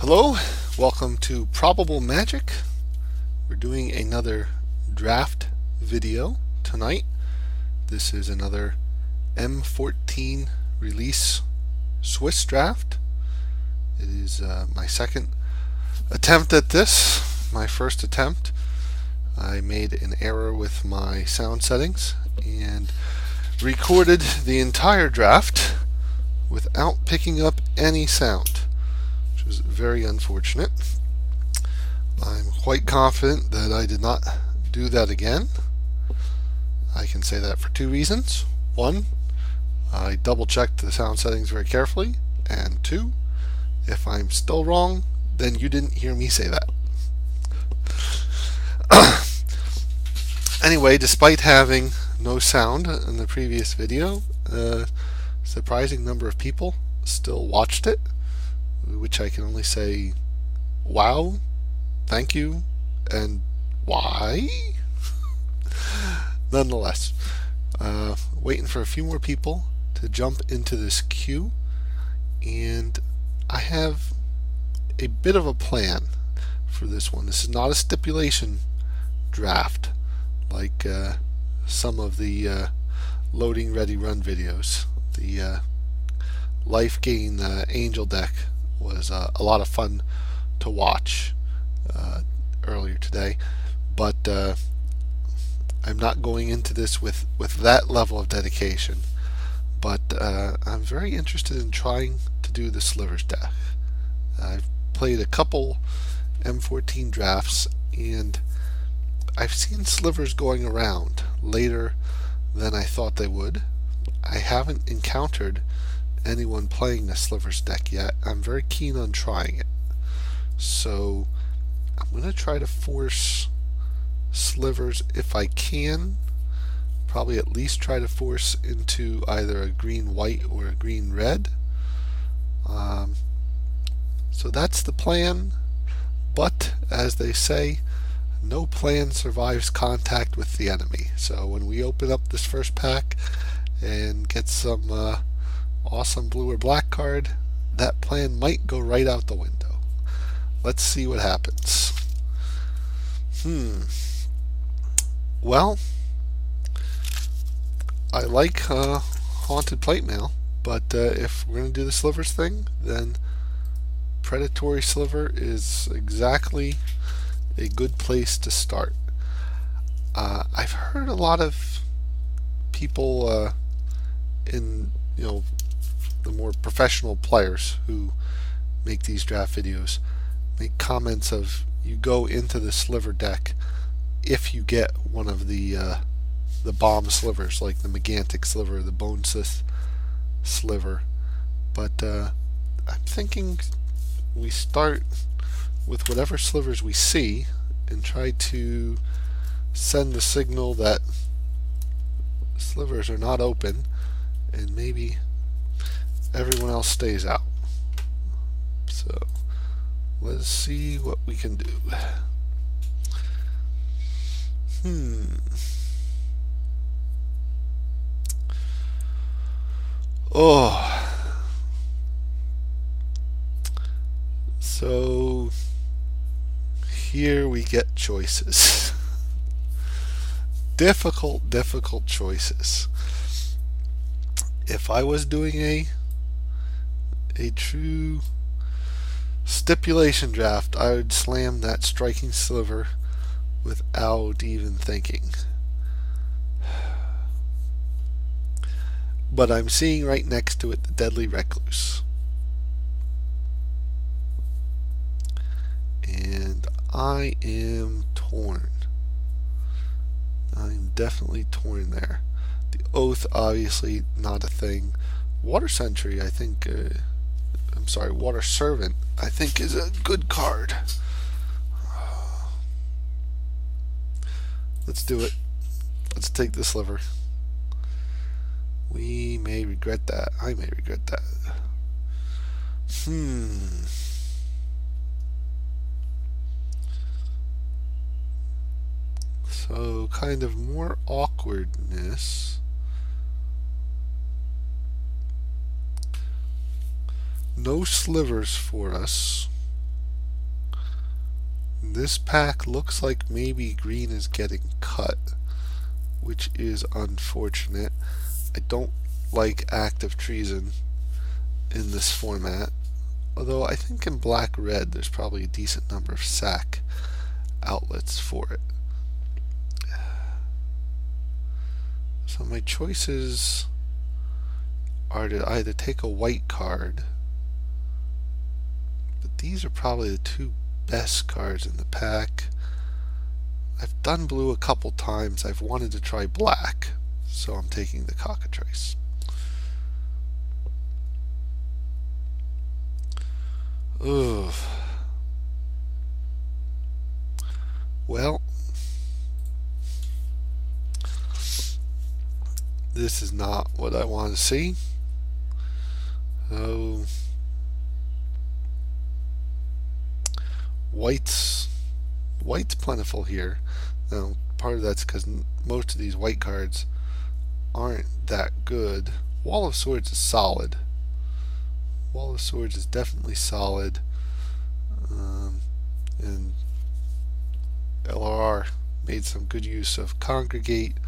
Hello, welcome to Probable Magic. We're doing another draft video tonight. This is another M14 release Swiss draft. It is my second attempt at this. My first attempt, I made an error with my sound settings and recorded the entire draft without picking up any sound, which was very unfortunate. I'm quite confident that I did not do that again. I can say that for two reasons. One, I double checked the sound settings very carefully, and two, if I'm still wrong, then you didn't hear me say that. Anyway, despite having no sound in the previous video, a surprising number of people still watched it, which I can only say, wow, thank you, and why? Nonetheless, waiting for a few more people to jump into this queue, and I have a bit of a plan for this one. This is not a stipulation draft like some of the loading ready run videos. The life gain angel deck was a lot of fun to watch earlier today, but I'm not going into this with that level of dedication. But I'm very interested in trying to do the slivers deck. I've played a couple M14 drafts, and I've seen slivers going around later than I thought they would. I haven't encountered anyone playing the slivers deck yet. I'm very keen on trying it. So I'm going to try to force slivers if I can. Probably at least try to force into either a green-white or a green-red. So that's the plan. But as they say, no plan survives contact with the enemy. So when we open up this first pack and get some awesome blue or black card, that plan might go right out the window. Let's see what happens. Well, I like haunted plate mail, but if we're going to do the slivers thing, then predatory sliver is exactly a good place to start. I've heard a lot of people in the more professional players who make these draft videos make comments of, you go into the sliver deck if you get one of the bomb slivers, like the Megantic sliver, the Bone Sith sliver. But I'm thinking we start with whatever slivers we see and try to send the signal that slivers are not open, and maybe everyone else stays out. So let's see what we can do. Oh, so here we get choices. difficult choices. If I was doing a true stipulation draft, I would slam that striking sliver without even thinking. But I'm seeing right next to it the Deadly Recluse. And I am torn. I'm definitely torn there. The Oath, obviously not a thing. Water Sentry, I think, Water Servant, I think is a good card. Let's do it. Let's take the sliver. We may regret that. I may regret that. So, kind of more awkwardness. No slivers for us. This pack looks like maybe green is getting cut, which is unfortunate. I don't like active treason in this format, although I think in black-red there's probably a decent number of sack outlets for it. So my choices are to either take a white card, but these are probably the two best cards in the pack. I've done blue a couple times. I've wanted to try black, so I'm taking the cockatrice. Ugh. Well, this is not what I want to see. So white's plentiful here. Now, part of that's because most of these white cards aren't that good. Wall of Swords is solid. Wall of Swords is definitely solid. And LRR made some good use of Congregate.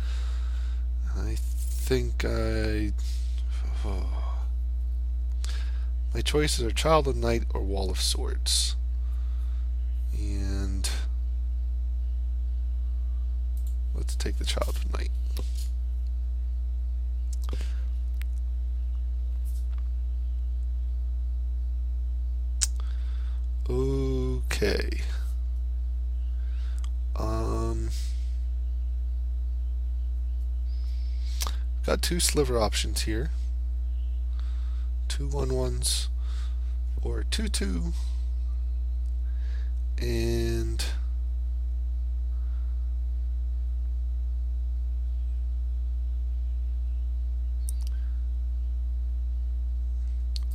I think my choices are Child of Night or Wall of Swords. And let's take the Child of Night. Okay. Got two sliver options here. 2 1-1s or 2-2. And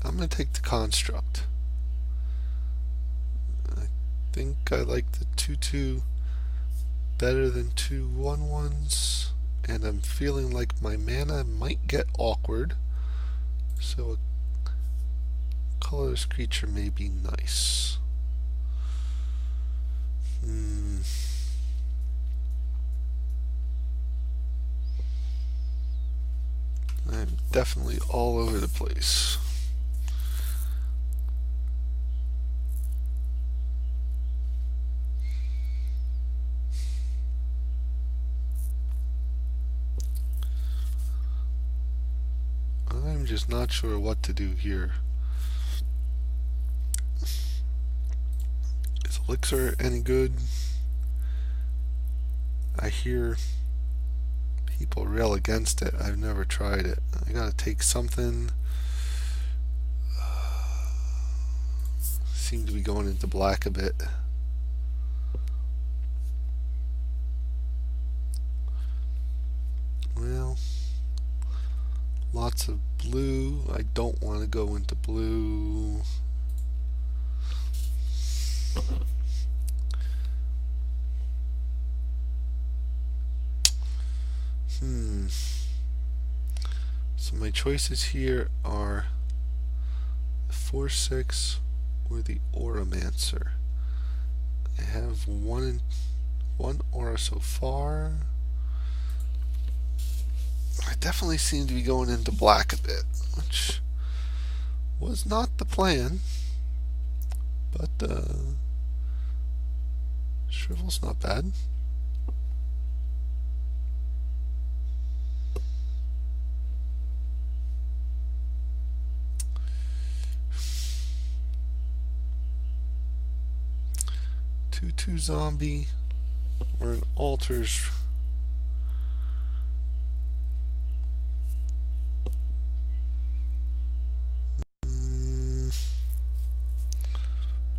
I'm going to take the construct. I think I like the 2-2 better than 2 1-1s, and I'm feeling like my mana might get awkward, so a colorless creature may be nice. I'm definitely all over the place. I'm just not sure what to do here. Is Elixir any good? I hear people rail against it. I've never tried it. I gotta take something. Seem to be going into black a bit. Well, lots of blue. I don't want to go into blue. So my choices here are the 4/6 or the Auramancer. I have one aura so far. I definitely seem to be going into black a bit, which was not the plan, but Shrivel's not bad. Two zombie or an altars.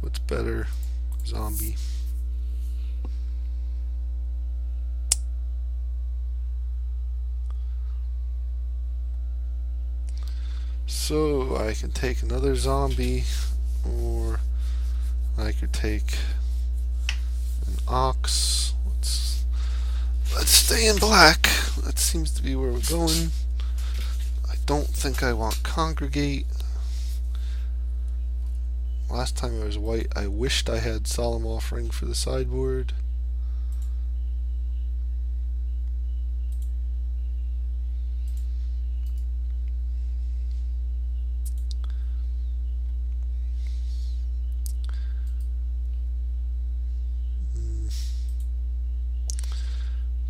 What's better? Zombie. So I can take another zombie, or I could take an ox. Let's stay in black. That seems to be where we're going. I don't think I want congregate. Last time I was white, I wished I had Solemn Offering for the sideboard.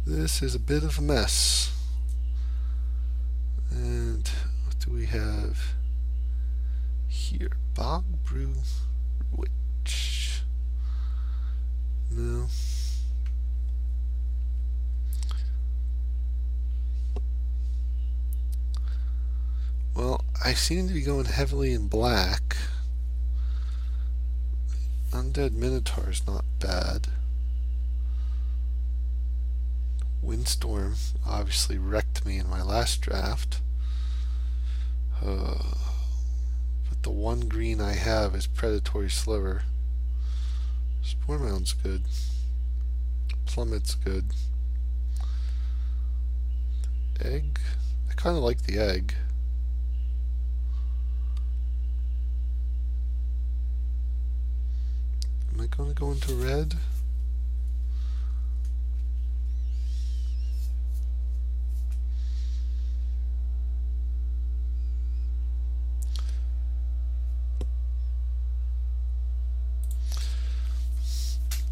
This is a bit of a mess. And what do we have here? Bog Brew Witch. No. Well, I seem to be going heavily in black. Undead Minotaur is not bad. Windstorm obviously wrecked me in my last draft. But the one green I have is Predatory Sliver. Spore Mound's good. Plummet's good. Egg? I kind of like the egg. Am I going to go into red?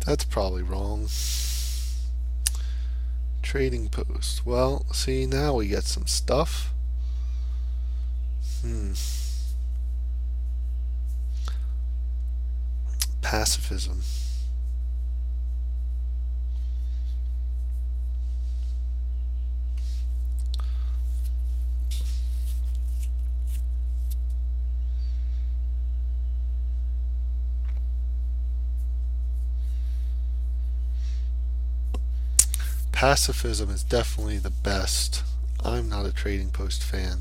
That's probably wrong. Trading post. Well, see, now we get some stuff. Pacifism. Pacifism is definitely the best. I'm not a Trading Post fan.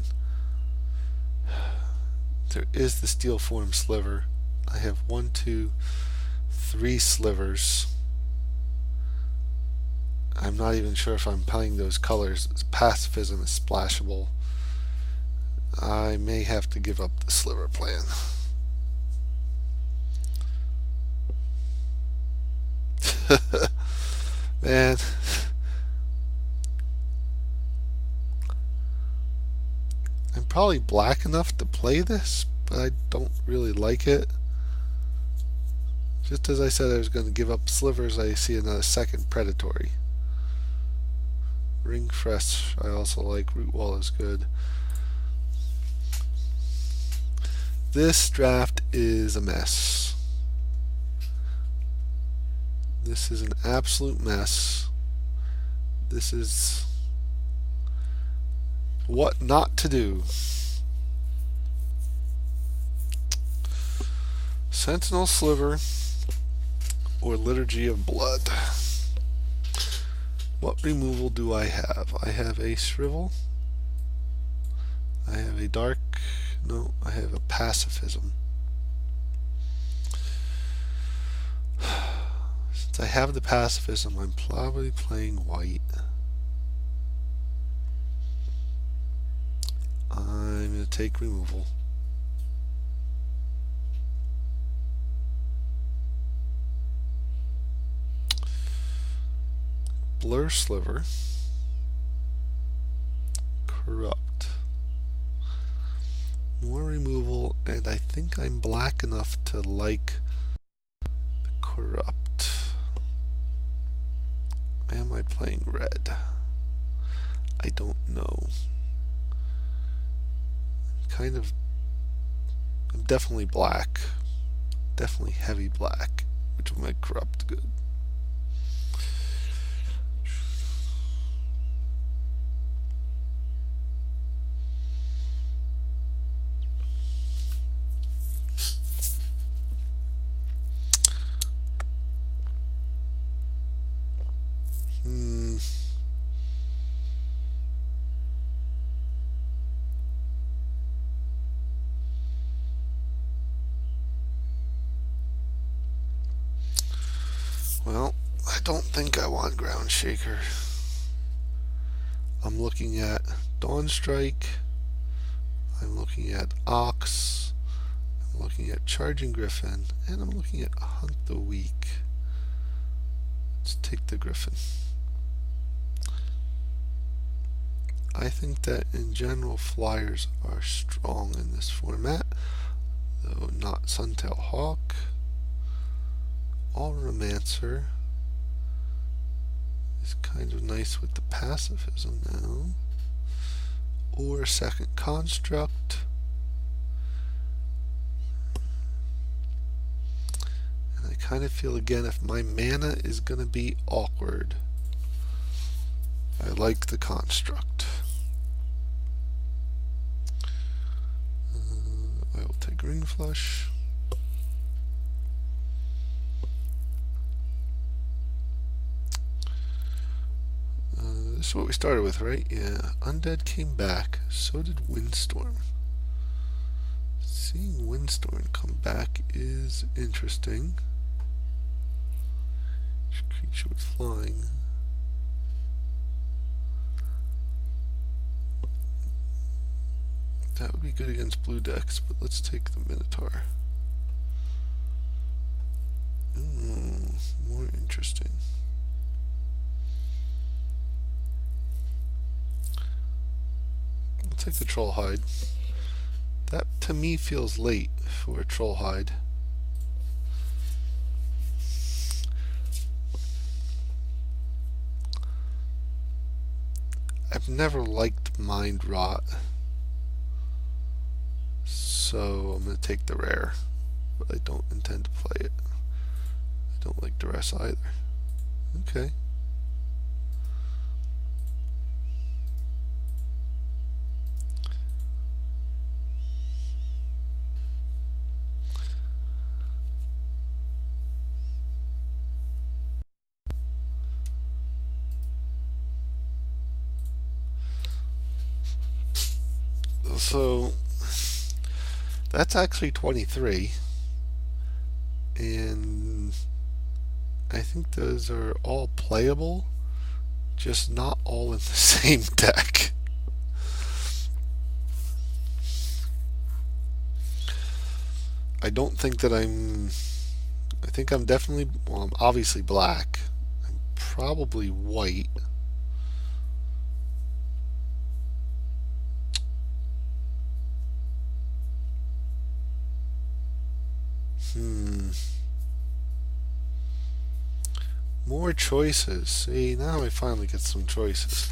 There is the Steel Form Sliver. I have 1, 2, 3 slivers. I'm not even sure if I'm playing those colors. Pacifism is splashable. I may have to give up the sliver plan. Man. I'm probably black enough to play this, but I don't really like it. Just as I said I was going to give up slivers, I see another second predatory. Ring Fresh I also like. Root Wall is good. This draft is a mess. This is an absolute mess. This is what not to do. Sentinel Sliver or Liturgy of Blood. What removal do I have? I have a Shrivel. I have a Dark. No, I have a Pacifism. Since I have the Pacifism, I'm probably playing white. I'm going to take removal. Blur Sliver. Corrupt. More removal, and I think I'm black enough to like Corrupt. Am I playing red? I don't know. I'm definitely black. Definitely heavy black, which will make Corrupt good. Well, I don't think I want Ground Shaker. I'm looking at Dawn Strike. I'm looking at Ox. I'm looking looking at Charging Griffin, and I'm looking at Hunt the Weak. Let's take the Griffin. I think that in general flyers are strong in this format, though not Suntail Hawk. All-Romancer is kind of nice with the pacifism now. Or Second Construct. And I kind of feel again if my mana is going to be awkward, I like the Construct. I will take Ring Flush. This is what we started with, right? Yeah. Undead came back. So did Windstorm. Seeing Windstorm come back is interesting. Creature with flying. That would be good against blue decks, but let's take the Minotaur. More interesting. I'll take the Troll Hide. That to me feels late for a Troll Hide. I've never liked Mind Rot, so I'm going to take the rare, but I don't intend to play it. I don't like Duress either. Okay. So that's actually 23, and I think those are all playable, just not all in the same deck. I don't think that I think I'm definitely, well, I'm obviously black. I'm probably white. More choices. See, now I finally get some choices.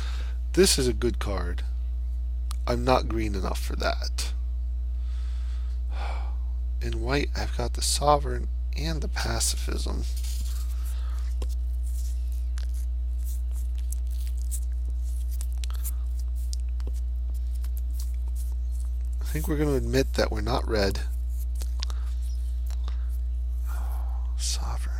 This is a good card. I'm not green enough for that. In white, I've got the Sovereign and the Pacifism. I think we're going to admit that we're not red. Sovereign.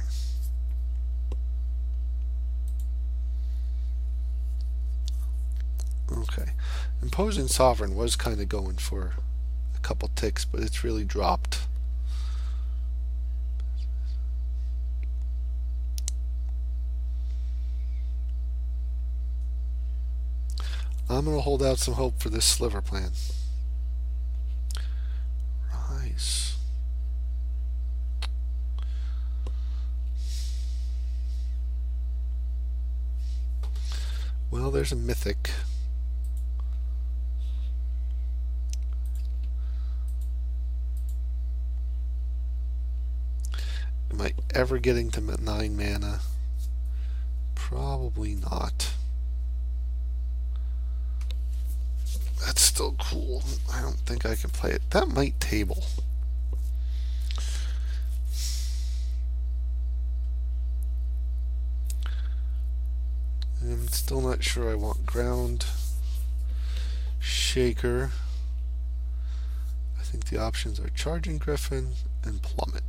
Okay. Imposing Sovereign was kind of going for a couple ticks, but it's really dropped. I'm going to hold out some hope for this sliver plan. Rise. Well, there's a mythic. Am I ever getting to 9 mana? Probably not. That's still cool. I don't think I can play it. That might table. I'm still not sure I want Ground Shaker. I think the options are Charging Griffin and Plummet.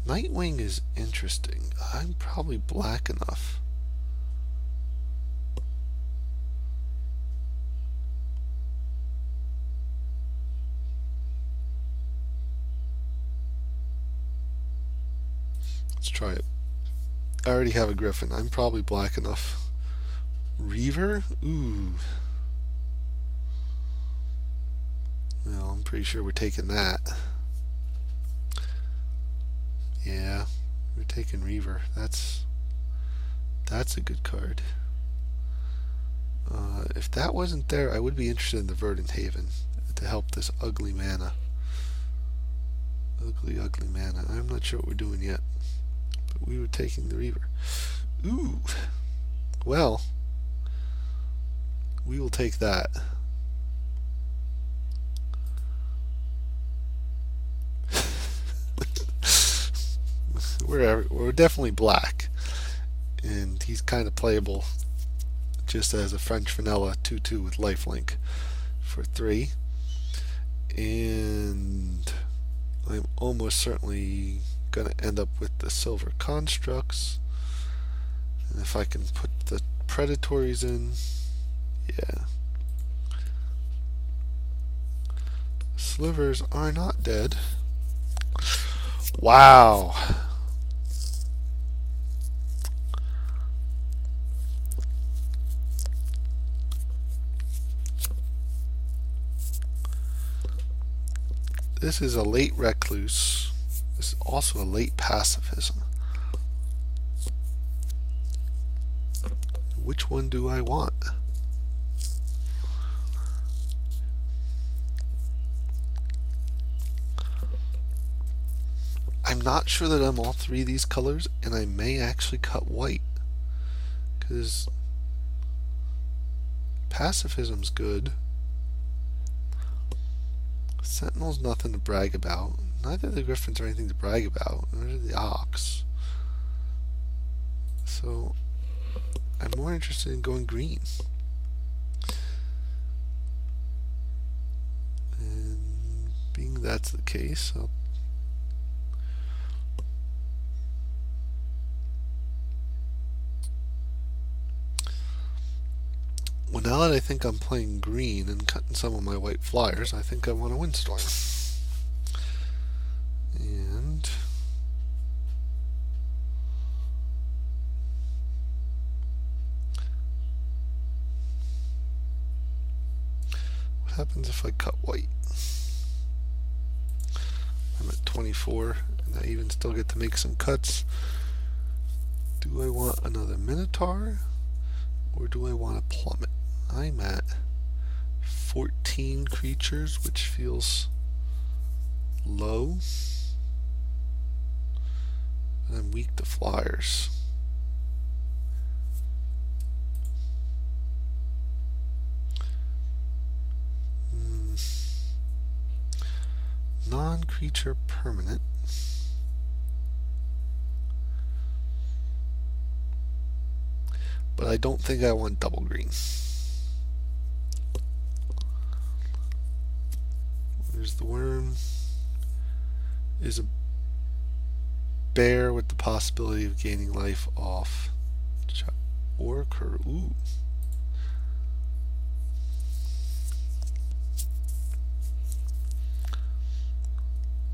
Nightwing is interesting. I'm probably black enough. Let's try it. I already have a Griffin. I'm probably black enough. Reaver? Ooh. Well, I'm pretty sure we're taking that. Yeah, we're taking Reaver. That's a good card. If that wasn't there, I would be interested in the Verdant Haven to help this ugly mana. Ugly mana. I'm not sure what we're doing yet, but we were taking the Reaver. Ooh. Well, we will take that. We're definitely black, and he's kind of playable just as a French vanilla 2/2 with lifelink for 3. And I'm almost certainly going to end up with the silver constructs. And if I can put the predatories in, yeah. Slivers are not dead. Wow. This is a late recluse. This is also a late pacifism. Which one do I want? I'm not sure that I'm all three of these colors, and I may actually cut white, because pacifism's good. Sentinel's nothing to brag about. Neither of the Griffins are anything to brag about. Neither the Ox. So I'm more interested in going green. And being that's the case, well, now that I think I'm playing green and cutting some of my white flyers, I think I want a Windstorm. And what happens if I cut white? I'm at 24, and I even still get to make some cuts. Do I want another Minotaur, or do I want a Plummet? I'm at 14 creatures, which feels low. And I'm weak to flyers. Non-creature permanent. But I don't think I want double green. There's the worm. Is a bear with the possibility of gaining life off orc or ooh.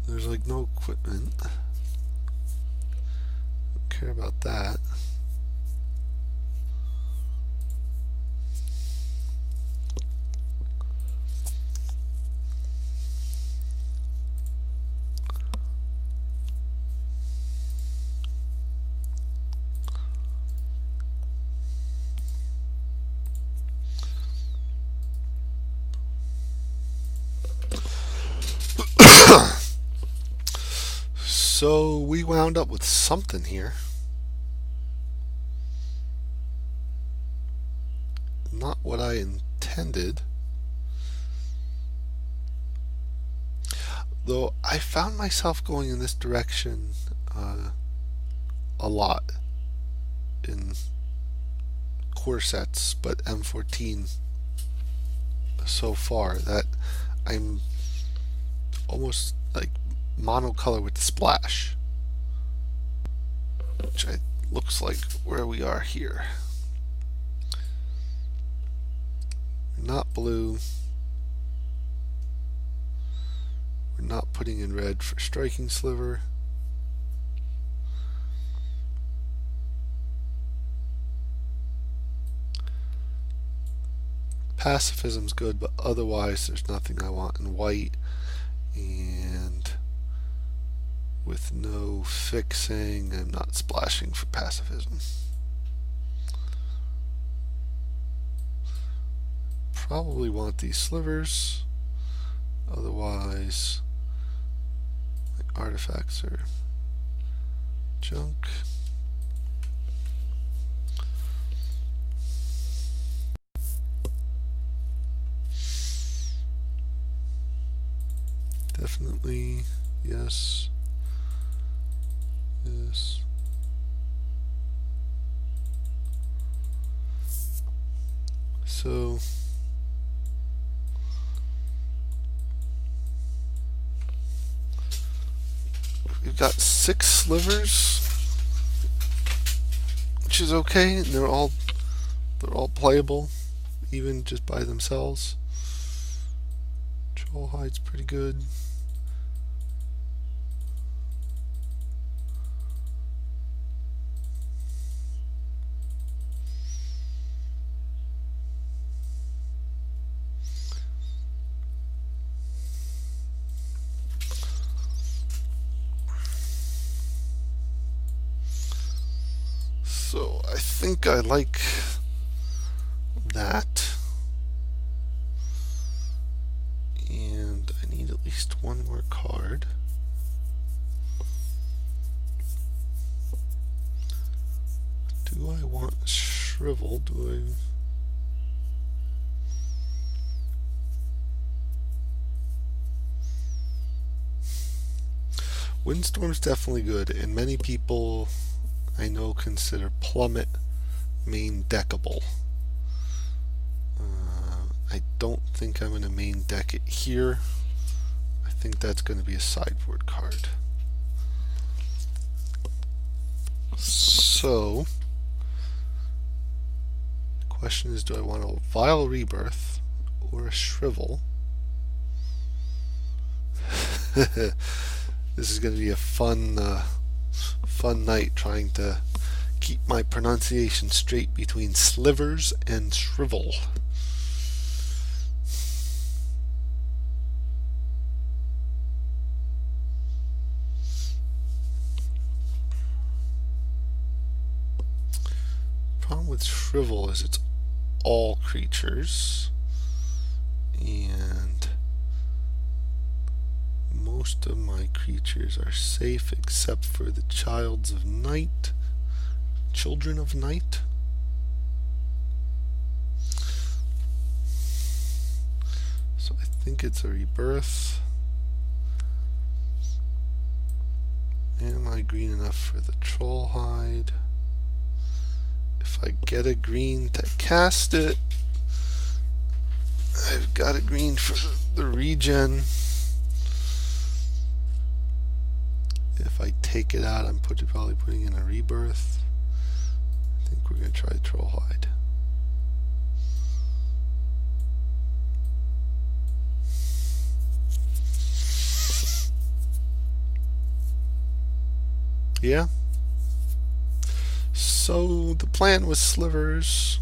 There's like no equipment. Don't care about that. So we wound up with something here. Not what I intended. Though I found myself going in this direction a lot in core sets, but M14 so far that I'm almost like monocolor with the splash, which looks like where we are here. We're not blue. We're not putting in red for striking sliver. Pacifism's good, but otherwise there's nothing I want in white. And with no fixing. I'm not splashing for pacifism. Probably want these slivers, otherwise my artifacts are junk. Definitely, yes. Yes. So we've got 6 slivers, which is okay. They're all playable, even just by themselves. Troll hide's pretty good. So I think I like that. And I need at least one more card. Do I want Shrivel? Do I... Windstorm's definitely good, and many people I know consider Plummet main deckable. I don't think I'm going to main deck it here. I think that's going to be a sideboard card. So, the question is, do I want a Vile Rebirth or a Shrivel? This is going to be a fun night trying to keep my pronunciation straight between slivers and shrivel. Problem with shrivel is it's all creatures, and most of my creatures are safe except for the Children of Night. So I think it's a rebirth. Am I green enough for the Troll Hide? If I get a green to cast it, I've got a green for the regen. If I take it out, I'm probably putting in a rebirth. I think we're going to try Troll Hide. Yeah. So the plan was slivers.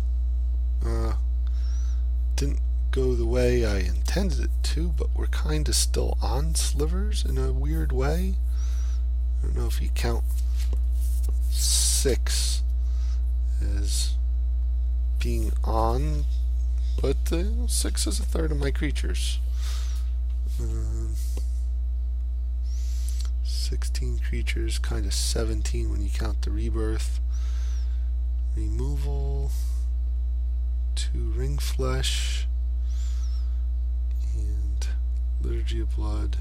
Didn't go the way I intended it to, but we're kind of still on slivers in a weird way. I don't know if you count 6 as being on, but 6 is a third of my creatures. 16 creatures, kind of 17 when you count the rebirth. Removal, 2 ring flesh, and Liturgy of Blood,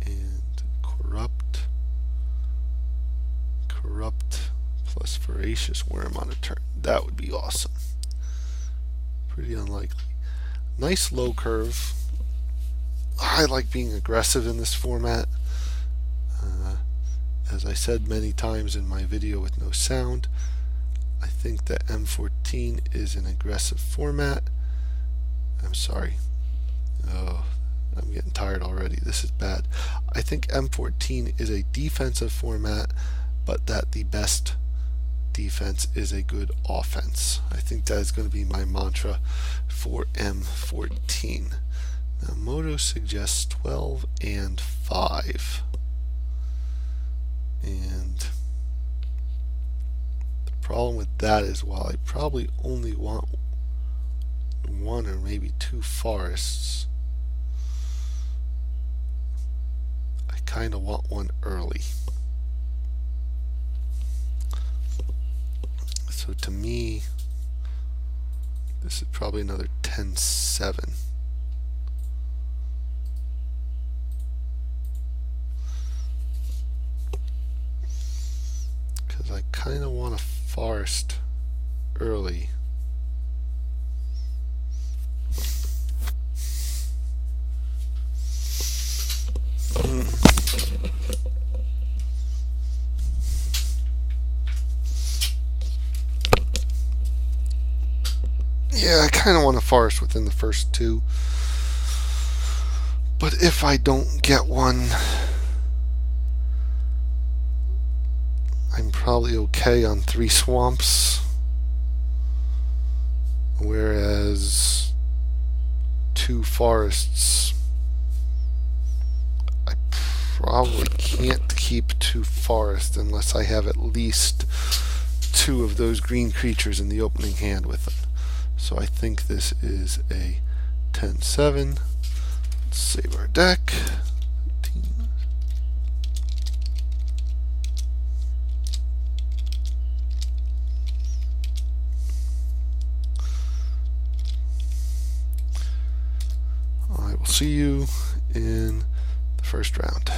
and corrupt plus Voracious Worm on a turn. That would be awesome. Pretty unlikely. Nice low curve. I like being aggressive in this format. As I said many times in my video with no sound, I think that M14 is an aggressive format. I'm sorry. Oh, I'm getting tired already. This is bad. I think M14 is a defensive format, but that the best defense is a good offense. I think that is going to be my mantra for M14. Now, Moto suggests 12 and 5. And the problem with that is, while I probably only want one or maybe two forests, I kind of want one early. So to me, this is probably another 10-7. Because I kind of want a forest early. Yeah, I kind of want a forest within the first two. But if I don't get one, I'm probably okay on 3 swamps. Whereas 2 forests, I probably can't keep 2 forests unless I have at least 2 of those green creatures in the opening hand with them. So I think this is a 10-7. Let's save our deck. I will see you in the first round.